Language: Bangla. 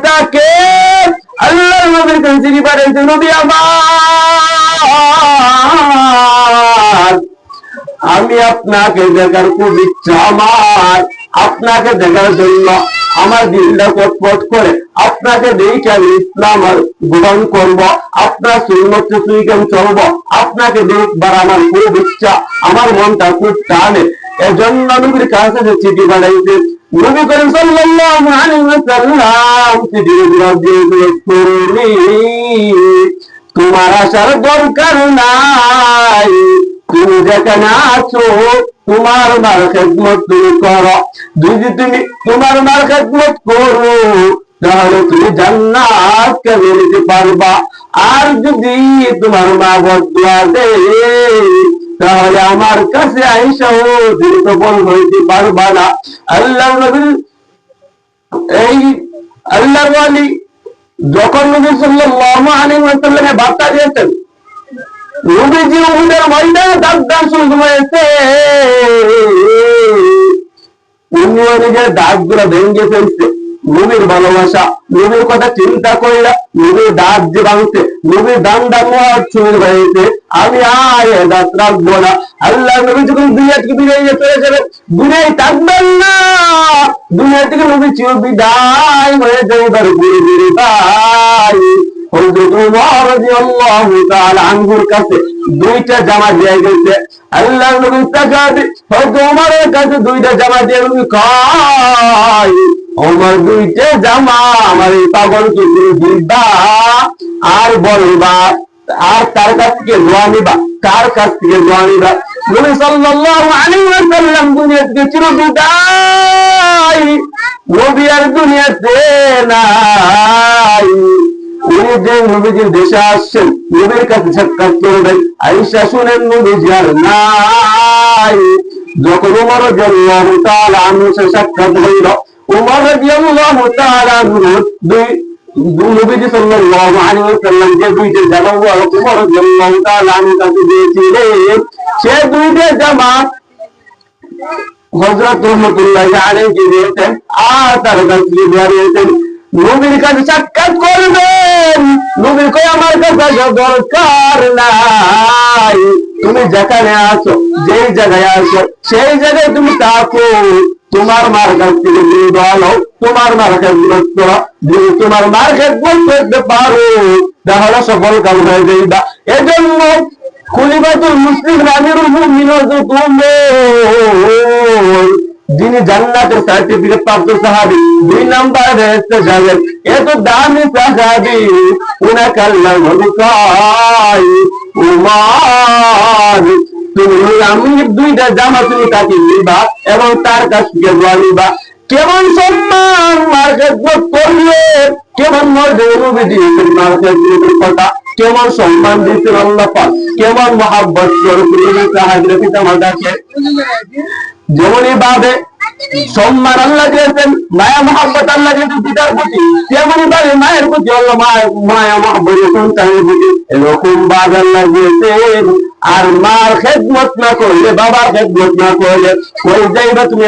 তাকে আল্লাহর নবীর কাছে চিঠি পাঠাইছে, নবী আমার, আমি আপনাকে দেখার খুব ইচ্ছা আমার, আপনাকে দেখার জন্য আমার দিলটা কটপট করে, আপনাকে দেখে আমি ইসলাম গ্রহণ করব, আপনার সুন্নত সুইকাম চলব, আপনাকে দেখবার আমার খুব ইচ্ছা, আমার মনটা খুব টানে। এজন্য নবীর কাছে চিঠি পাঠাইছে। নবী করিম সাল্লাল্লাহু আলাইহি ওয়াসাল্লাম চিঠির জবাব দিয়েছিলেন, তোমার আসার দরকার নাই, তুমি যেখানে আছো তোমার মার খেদমত তুমি করো, যদি তুমি তোমার মার খেদমত করো তাহলে তুমি জান্নাত কেন নিতে পারবা, আর যদি তোমার মা বদুয়া দেয় তাহলে আমার কাছে আইসাও তুমি সফল হইতে পারবা না। আল্লাহর নবী এই আল্লাহর ওয়ালি যখন নবী সাল্লাল্লাহু আলাইহি ওয়াসাল্লামে বার্তা দিয়েছেন, নবীজি উহুদের ময়দানে দাগ শুরু হয়েছে, উনি নিজের দাগগুলো ভেঙে ফেলছে। নবীর ভালোবাসা, নবীর কথা চিন্তা করিলা নবীর দাঁত যে ভাঙছে, নবীর ডান্ডা ছুঁড়ে হয়েছে, আমি আর দাঁত রাখবো না। আল্লাহ নবী যখন দুনিয়া থেকে বিদায় চলে যাবেন, দুনিয়ায় থাকবেন না, দুনিয়া থেকে নবী চির বিদায় হয়ে যাইবার ঘুরে ঘুরে ভাই হযরত ওমর রাদিয়াল্লাহু তাআলা আনহুর কাছে দুইটা জামা দিয়ে গেছে। আল্লাহ নবী তাকাবে হযরত ওমরের কাছে দুইটা জামা দিয়ে নবী কয়, ওমর দুইটা জামা আমার এই পাগলকে তুমি দিবা আর বলবা, আর তার কাছ থেকে দোয়া নিবা, কার কাছ থেকে দোয়া নিবা? নবী সাল্লাল্লাহু আলাইহি ওয়াসাল্লাম দুনিয়া থেকে চির বিদায়, নবী আর দুনিয়াতে নাই। উনি যে নবীজির দেশে আসছেন, নবীর কাছে সাক্ষাৎ করবেন, আয়েশা শুনেন নবীজি আর নাই। যখন ওমর রাদিয়াল্লাহু তাআলা আনহু সাক্ষাৎ হইল, ওমর রাদিয়াল্লাহু তাআলা আনহু নবীজি সাল্লাল্লাহু আলাইহি ওয়াসাল্লাম যে দুইটা জামা ওমর রাদিয়াল্লাহু তাআলা আনহু কাছে দিয়েছিলেন, সে দুইটা জামা হযরত রাহমাতুল্লাহি আলাইহি দিয়েছেন, আর তার কাছে দিয়েছেন। নবীর কাছে সাক্ষাৎ করবেন, নবীর কই আমার কাছে দরকার নাই, তুমি যেখানে আছো, যেই জায়গায় আছো সেই জায়গায় তুমি থাকো, তোমার মার কাছ থেকে তুমি বলো, তোমার মার খেদমত করো, যদি তোমার মার খেদমত করতে পারো তাহলে সফল কাম হয়ে যাইবা। এজন্য খলিফাতুল মুসলিম আমিরুল মুমিনিন যিনি জান্নাতের সার্টিফিকেট প্রাপ্ত সাহাবী, 2 নম্বরে যাবেন, এত দামি সাহাবী, উনাকে আল্লাহ নবী কয়, উমর তুমি আমি দুইটা জামা তুমি তাকে নিবা এবং তার কাছ থেকে দোয়া নিবা। কেমন সম্মান মার খেদমত করলে, কেমন মর্যাদা নবী দিয়েছেন মার খেদমতের কথা, কেমন সম্মান দিয়েছেন আল্লাহ পাক, কেমন মহব্বত করেছেন সাহাবীরা পিতামাতাকে, যেমনই ভাবে সম্মান আল্লাহ দিয়েছেন, মায়া মহব্বত আল্লাহ দিয়েছেন পিতার প্রতি, তেমনই ভাবে মায়ের প্রতি আল্লাহ মায়া মহব্বত সন্তানের প্রতি এরকম ভাবে আল্লাহ দিয়েছেন। আর মার খেদমত না করলে, বাবার খেদমত না করলে কই যাইবা তুমি?